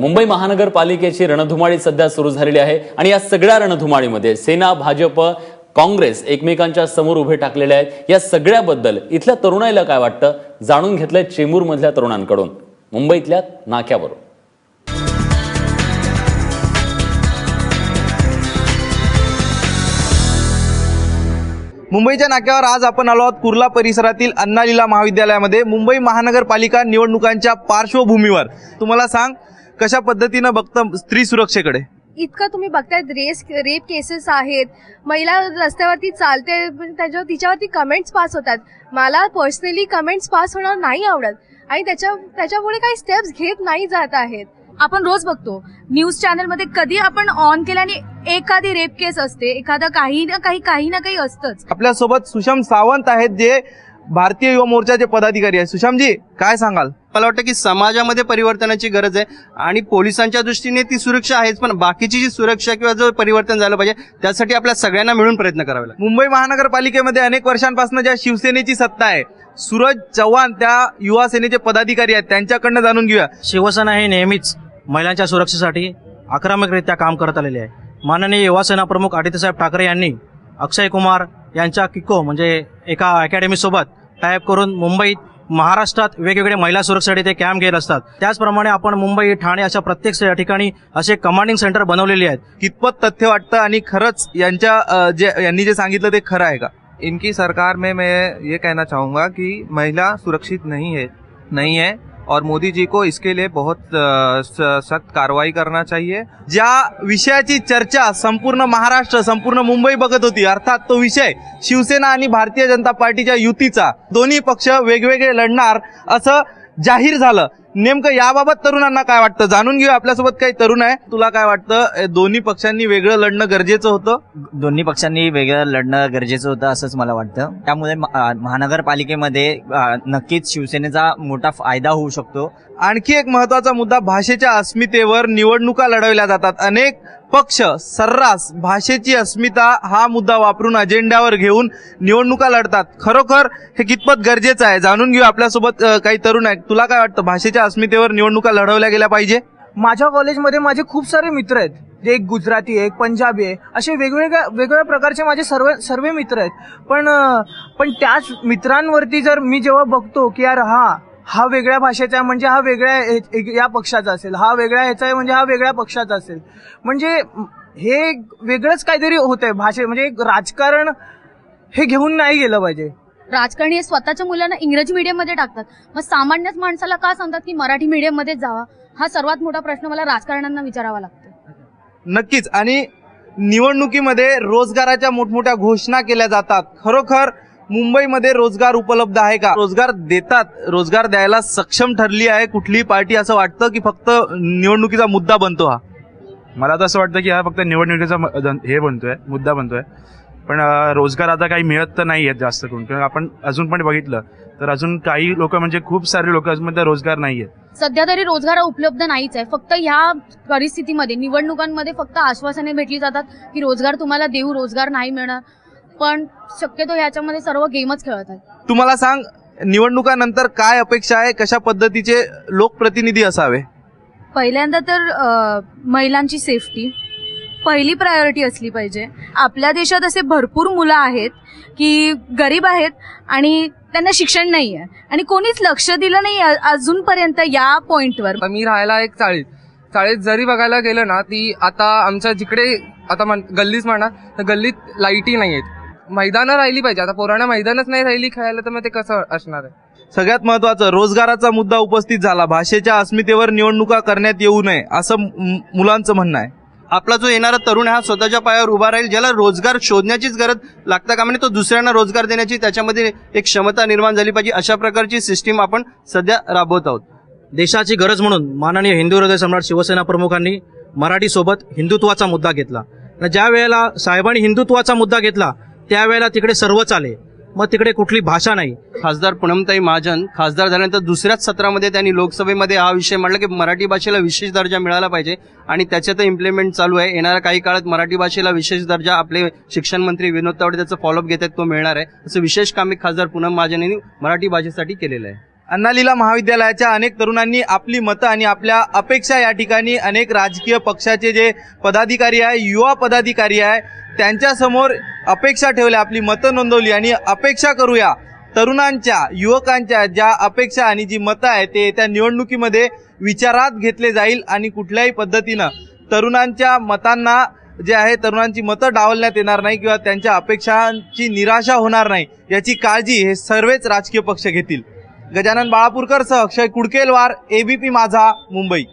मुंबई महानगरपालिकेची रणधुमाळी सध्या सुरू झालेली आहे आणि या सगळ्या रणधुमाळीमध्ये सेना, भाजप, काँग्रेस एकमेकांच्या समोर उभे टाकलेले आहेत। या सगळ्याबद्दल इथल्या तरुणाईला काय वाटतं जाणून घेतलंय चेंबूर मधल्या तरुणांकडून मुंबईतल्या नाक्यावर। मुंबईच्या नाक्यावर आज आपण आलो आहोत कुर्ला परिसरातील अन्ना लीला महाविद्यालयामध्ये मुंबई महानगरपालिका निवडणुकांच्या पार्श्वभूमीवर। तुम्हाला सांग कशा पद्धतीने बघतं स्त्री सुरक्षेकडे। इतकं तुम्ही बघताय रेप केसेस आहेत, महिला रस्त्यावरती चालते तिच्यावरती कमेंट्स पास होतात। मला पर्सनली कमेंट्स पास होणं नाही आवडत आणि त्याच्यामुळे काही स्टेप्स घेत नाही जात आहेत। आपण रोज बघतो न्यूज चॅनल मध्ये, कधी आपण ऑन केल्याने एखादी रेप केस असते, एखादा काही ना काही असतंच। आपल्या सोबत सुषम सावंत आहेत जे भारतीय युवा मोर्चाचे पदाधिकारी आहेत। सुषमजी काय सांगाल? मला वाटतं की समाजामध्ये परिवर्तनाची गरज आहे आणि पोलिसांच्या दृष्टीने ती सुरक्षा आहेच, पण बाकीची जी सुरक्षा किंवा जो परिवर्तन झालं पाहिजे त्यासाठी आपल्या सगळ्यांना मिळून प्रयत्न करावे लागेल। मुंबई महानगरपालिकेमध्ये अनेक वर्षांपासून ज्या शिवसेनेची सत्ता आहे, सूरज चव्हाण त्या युवा सेनेचे पदाधिकारी आहेत, त्यांच्याकडनं जाणून घेऊया। शिवसेना हे नेहमीच महिलांच्या सुरक्षेसाठी आक्रमकरित्या काम करत आलेले आहे। माननीय युवा सेना प्रमुख आदित्यसाहेब ठाकरे यांनी अक्षय कुमार यांच्या किको म्हणजे एका अकॅडमी सोबत टायअप करून मुंबईत, महाराष्ट्रात वेगवेगळे महिला सुरक्षेसाठी ते कॅम्प घेत असतात। त्याचप्रमाणे आपण मुंबई, ठाणे अशा प्रत्येक ठिकाणी असे कमांडिंग सेंटर बनवलेले आहेत। कितपत तथ्य वाटतं आणि खरंच यांनी जे सांगितलं ते खरं आहे का? इनकी सरकार में मैं ये कहना चाहूँगा कि महिला सुरक्षित नहीं है और मोदी जी को इसके लिए बहुत सख्त कार्रवाई करना चाहिए। ज्या विषयाची चर्चा संपूर्ण महाराष्ट्र, संपूर्ण मुंबई बघत होती, अर्थात तो विषय शिवसेना आणि भारतीय जनता पार्टीच्या युतीचा, दोन्ही पक्ष वेगवेगळे लढणार असं जाहीर झालं। नेमकं याबाबत तरुणांना काय वाटतं जाणून घेऊ। आपल्यासोबत काही तरुण आहे, तुला काय वाटतं? दोन्ही पक्षांनी वेगळं लढणं गरजेचं होतं? दोन्ही पक्षांनी वेगळं लढणं गरजेचं होतं असंच मला वाटतं। त्यामुळे महानगरपालिकेमध्ये नक्कीच शिवसेनेचा मोठा फायदा होऊ शकतो। आणखी एक महत्वाचा मुद्दा, भाषेच्या अस्मितेवर निवडणुका लढवल्या जातात। अनेक पक्ष सर्रास भाषेची अस्मिता हा मुद्दा वापरून अजेंड्यावर घेऊन निवडणुका लढतात। खरोखर हे कितपत गरजेचं आहे जाणून घेऊ। आपल्यासोबत काही तरुण आहेत, तुला काय वाटतं भाषेच्या अस्मितेवर निवडणुका लढवल्या गेल्या पाहिजे? माझ्या कॉलेजमध्ये माझे खूप सारे मित्र आहेत, जे एक गुजराती आहे, एक पंजाबी आहे, असे वेगवेगळ्या प्रकारचे माझे सर्व मित्र आहेत। पण त्याच मित्रांवरती जर मी जेव्हा बघतो की यार हा वेगळ्या भाषेचा आहे म्हणजे हा वेगळ्या या पक्षाचा असेल, हा वेगळ्या ह्याचा आहे म्हणजे हा वेगळ्या पक्षाचा असेल, म्हणजे हे वेगळंच काहीतरी होतंय। भाषे म्हणजे राजकारण हे घेऊन नाही गेलं पाहिजे। राजकारणी हे स्वतःच्या मुलांना इंग्रजी मीडियम मध्ये टाकतात, मग सामान्य माणसाला का सांगतात की मराठी मीडियम मध्ये जावा? हा सर्वात मोठा प्रश्न मला राजकारण्यांना विचारावा लागतो। नक्कीच। आणि निवडणुकीमध्ये रोजगाराच्या मोठमोठ्या घोषणा केल्या जातात। खरोखर मुंबईमध्ये रोजगार उपलब्ध आहे का? रोजगार देतात, रोजगार द्यायला सक्षम ठरली आहे कुठलीही पार्टी असं वाटतं की फक्त निवडणुकीचा मुद्दा बनतो हा? मला तर असं वाटतं की हा फक्त निवडणुकीचा मुद्दा बनतोय, पण रोजगार आता काही मिळत तर नाही आहेत जास्त करून। किंवा आपण अजून पण बघितलं तर अजून काही लोक म्हणजे खूप सारे लोक अजून रोजगार नाही आहेत। सध्या तरी रोजगार उपलब्ध नाहीच आहे। फक्त ह्या परिस्थितीमध्ये निवडणुकांमध्ये फक्त आश्वासने भेटली जातात की रोजगार तुम्हाला देऊ, रोजगार नाही मिळणार, पण शक्यतो ह्याच्यामध्ये सर्व गेमच खेळत आहेत। तुम्हाला सांग निवडणुकानंतर काय अपेक्षा आहे, कशा पद्धतीचे लोकप्रतिनिधी असावे? पहिल्यांदा तर महिलांची सेफ्टी पहिली प्रायोरिटी असली पाहिजे। आपल्या देशात असे भरपूर मुलं आहेत की गरीब आहेत आणि त्यांना शिक्षण नाही आहे आणि कोणीच लक्ष दिलं नाही अजूनपर्यंत या पॉइंटवर। मी राहायला एक चाळीत जरी बघायला गेलं ना, ती आता आमच्या जिकडे आता गल्लीच म्हणा तर गल्लीत लाईटही नाही आहेत। मैदानं राहिली पाहिजे, आता पोरांना मैदानच नाही राहिली खेळायला, तर मग ते कसं असणार आहे? सगळ्यात महत्वाचं रोजगाराचा मुद्दा उपस्थित झाला। भाषेच्या अस्मितेवर निवडणुका करण्यात येऊ नये असं मुलांचं म्हणणं आहे। आपला जो येणारा तरुण हा स्वतःच्या पायावर उभा राहील, ज्याला रोजगार शोधण्याचीच गरज लागता कामा नये, तो दुसऱ्यांना रोजगार देण्याची त्याच्यामध्ये एक क्षमता निर्माण झाली पाहिजे। अशा प्रकारची सिस्टीम आपण सध्या राबवत आहोत। देशाची गरज म्हणून माननीय हिंदू हृदय सम्राट शिवसेना प्रमुखांनी मराठी सोबत हिंदुत्वाचा मुद्दा घेतला। ज्या वेळेला साहेबांनी हिंदुत्वाचा मुद्दा घेतला त्यावेळेला तिकडे सर्वच आले, मग तिकडे कुठली भाषा नाही। खासदार पूनमताई महाजन खासदार झाल्यानंतर दुसऱ्याच सत्रामध्ये त्यांनी लोकसभेमध्ये हा विषय मांडला की मराठी भाषेला विशेष दर्जा मिळाला पाहिजे आणि त्याच्यात इम्प्लिमेंट चालू आहे। येणाऱ्या काही काळात मराठी भाषेला विशेष दर्जा आपले शिक्षण मंत्री विनोद तावडे त्याचं फॉलोअप घेत आहेत, तो मिळणार आहे। असं विशेष काम खासदार पूनम महाजन यांनी मराठी भाषेसाठी केलेलं आहे। अन्नालीला महाविद्यालयाच्या अनेक तरुणांनी आपली मतं आणि आपल्या अपेक्षा या ठिकाणी अनेक राजकीय पक्षाचे जे पदाधिकारी आहे, युवा पदाधिकारी आहे, त्यांच्यासमोर अपेक्षा ठेवल्या, आपली मतं नोंदवली आणि अपेक्षा करूया तरुणांच्या, युवकांच्या ज्या अपेक्षा आणि जी मतं आहे ते त्या निवडणुकीमध्ये विचारात घेतले जाईल आणि कुठल्याही पद्धतीनं तरुणांच्या मतांना जे आहे तरुणांची मतं डावलण्यात येणार नाही किंवा त्यांच्या अपेक्षांची निराशा होणार नाही याची काळजी हे सर्वच राजकीय पक्ष घेतील. गजानन बाळापूरकर सह अक्षय कुडकेलवार, एबीपी माझा, मुंबई.